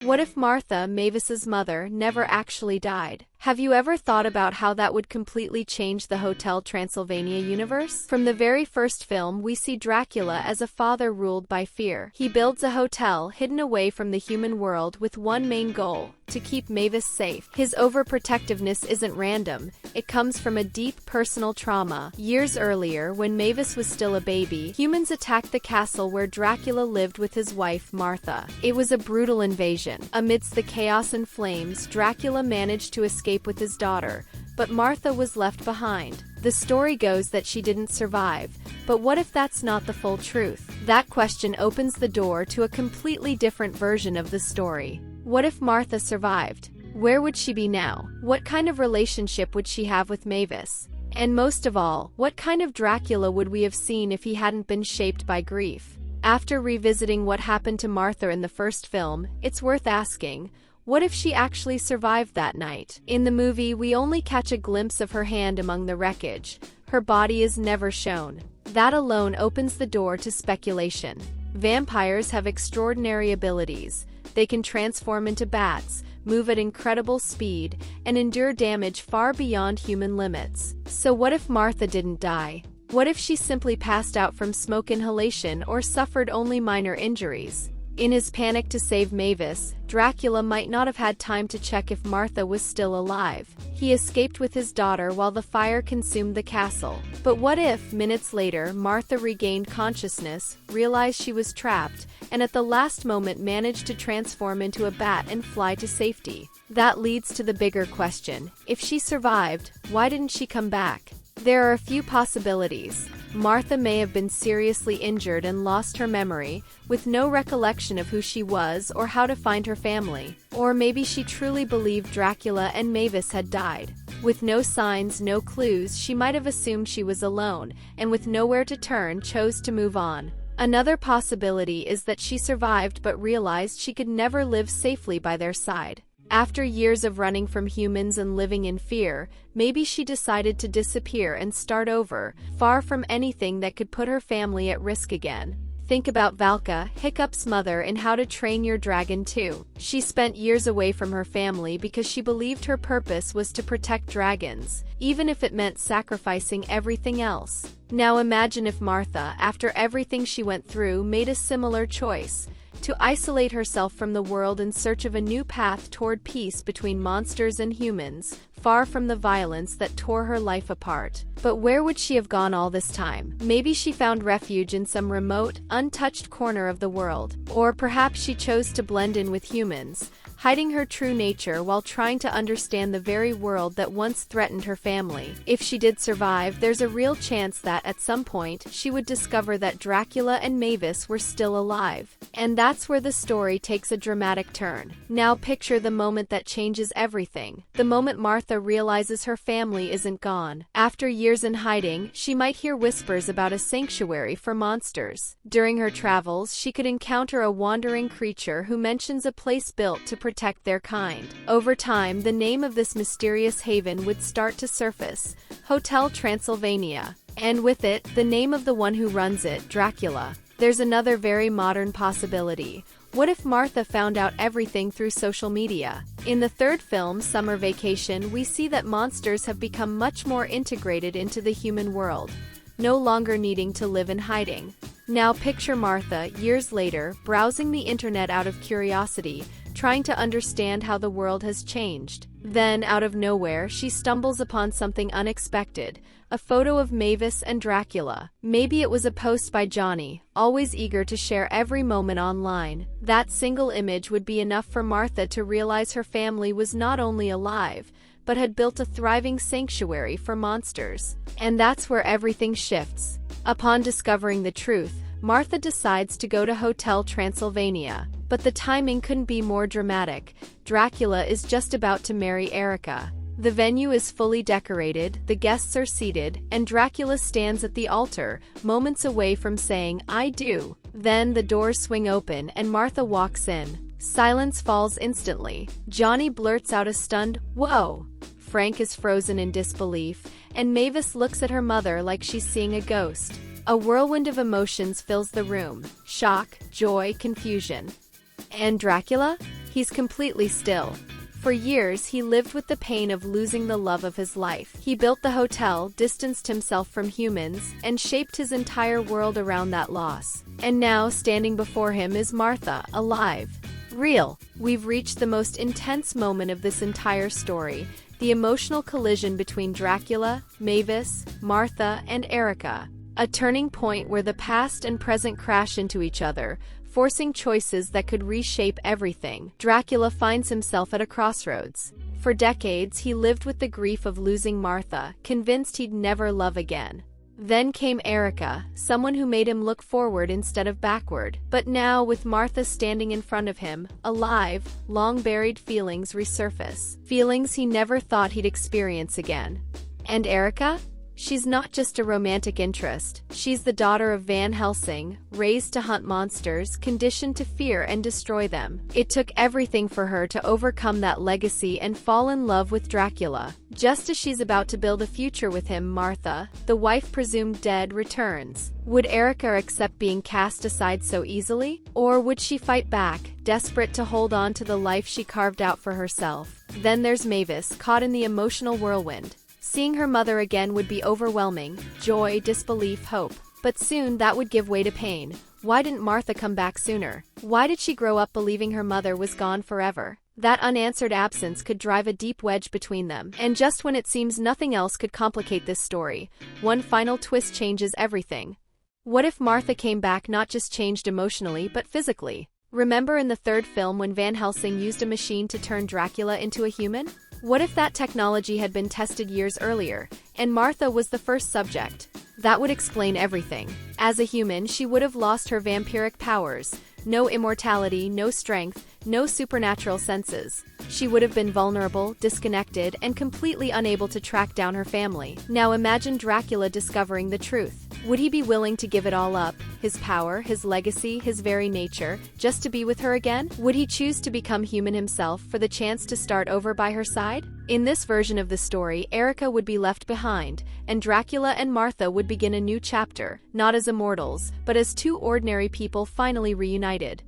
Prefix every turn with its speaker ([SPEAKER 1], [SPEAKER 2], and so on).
[SPEAKER 1] What if Martha, Mavis's mother, never actually died? Have you ever thought about how that would completely change the Hotel Transylvania universe? From the very first film, we see Dracula as a father ruled by fear. He builds a hotel hidden away from the human world with one main goal: to keep Mavis safe. His overprotectiveness isn't random. It comes from a deep personal trauma. Years earlier, when Mavis was still a baby, humans attacked the castle where Dracula lived with his wife, Martha. It was a brutal invasion. Amidst the chaos and flames, Dracula managed to escape with his daughter, but Martha was left behind. The story goes that she didn't survive, but what if that's not the full truth? That question opens the door to a completely different version of the story. What if Martha survived? Where would she be now? What kind of relationship would she have with Mavis? And most of all, what kind of Dracula would we have seen if he hadn't been shaped by grief? After revisiting what happened to Martha in the first film, it's worth asking, what if she actually survived that night? In the movie, we only catch a glimpse of her hand among the wreckage. Her body is never shown. That alone opens the door to speculation. Vampires have extraordinary abilities. They can transform into bats, move at incredible speed, and endure damage far beyond human limits. So what if Martha didn't die? What if she simply passed out from smoke inhalation or suffered only minor injuries? In his panic to save Mavis, Dracula might not have had time to check if Martha was still alive. He escaped with his daughter while the fire consumed the castle. But what if, minutes later, Martha regained consciousness, realized she was trapped, and at the last moment managed to transform into a bat and fly to safety? That leads to the bigger question. If she survived, why didn't she come back? There are a few possibilities. Martha may have been seriously injured and lost her memory, with no recollection of who she was or how to find her family. Or maybe she truly believed Dracula and Mavis had died. With no signs, no clues, she might have assumed she was alone, and with nowhere to turn, chose to move on. Another possibility is that she survived but realized she could never live safely by their side. After years of running from humans and living in fear, maybe she decided to disappear and start over, far from anything that could put her family at risk again. Think about Valka, Hiccup's mother, in How to Train Your Dragon 2. She spent years away from her family because she believed her purpose was to protect dragons, even if it meant sacrificing everything else. Now imagine if Martha, after everything she went through, made a similar choice: to isolate herself from the world in search of a new path toward peace between monsters and humans, far from the violence that tore her life apart. But where would she have gone all this time? Maybe she found refuge in some remote, untouched corner of the world. Or perhaps she chose to blend in with humans, hiding her true nature while trying to understand the very world that once threatened her family. If she did survive, there's a real chance that, at some point, she would discover that Dracula and Mavis were still alive. And that's where the story takes a dramatic turn. Now picture the moment that changes everything. The moment Martha realizes her family isn't gone. After years in hiding, she might hear whispers about a sanctuary for monsters. During her travels, she could encounter a wandering creature who mentions a place built to protect their kind. Over time, the name of this mysterious haven would start to surface: Hotel Transylvania. And with it, the name of the one who runs it, Dracula. There's another very modern possibility. What if Martha found out everything through social media? In the third film, Summer Vacation, we see that monsters have become much more integrated into the human world, no longer needing to live in hiding. Now picture Martha, years later, browsing the internet out of curiosity, trying to understand how the world has changed. Then, out of nowhere, she stumbles upon something unexpected: a photo of Mavis and Dracula. Maybe it was a post by Johnny, always eager to share every moment online. That single image would be enough for Martha to realize her family was not only alive, but had built a thriving sanctuary for monsters. And that's where everything shifts. Upon discovering the truth, Martha decides to go to Hotel Transylvania. But the timing couldn't be more dramatic. Dracula is just about to marry Erica. The venue is fully decorated, the guests are seated, and Dracula stands at the altar, moments away from saying, "I do." Then the doors swing open and Martha walks in. Silence falls instantly. Johnny blurts out a stunned, "Whoa!" Frank is frozen in disbelief, and Mavis looks at her mother like she's seeing a ghost. A whirlwind of emotions fills the room: shock, joy, confusion. And Dracula? He's completely still. For years, he lived with the pain of losing the love of his life. He built the hotel, distanced himself from humans, and shaped his entire world around that loss. And now, standing before him is Martha, alive. Real. We've reached the most intense moment of this entire story, the emotional collision between Dracula, Mavis, Martha, and Erica. A turning point where the past and present crash into each other, forcing choices that could reshape everything. Dracula finds himself at a crossroads. For decades, he lived with the grief of losing Martha, convinced he'd never love again. Then came Erica, someone who made him look forward instead of backward. But now, with Martha standing in front of him, alive, long-buried feelings resurface. Feelings he never thought he'd experience again. And Erica? She's not just a romantic interest. She's the daughter of Van Helsing, raised to hunt monsters, conditioned to fear and destroy them. It took everything for her to overcome that legacy and fall in love with Dracula. Just as she's about to build a future with him, Martha, the wife presumed dead, returns. Would Erica accept being cast aside so easily? Or would she fight back, desperate to hold on to the life she carved out for herself? Then there's Mavis, caught in the emotional whirlwind. Seeing her mother again would be overwhelming, joy, disbelief, hope. But soon that would give way to pain. Why didn't Martha come back sooner? Why did she grow up believing her mother was gone forever? That unanswered absence could drive a deep wedge between them. And just when it seems nothing else could complicate this story, one final twist changes everything. What if Martha came back not just changed emotionally but physically? Remember in the third film when Van Helsing used a machine to turn Dracula into a human? What if that technology had been tested years earlier, and Martha was the first subject? That would explain everything. As a human, she would have lost her vampiric powers. No immortality, no strength, no supernatural senses. She would have been vulnerable, disconnected, and completely unable to track down her family. Now imagine Dracula discovering the truth. Would he be willing to give it all up? His power, his legacy, his very nature, just to be with her again? Would he choose to become human himself for the chance to start over by her side? In this version of the story, Erica would be left behind, and Dracula and Martha would begin a new chapter, not as immortals, but as two ordinary people finally reunited.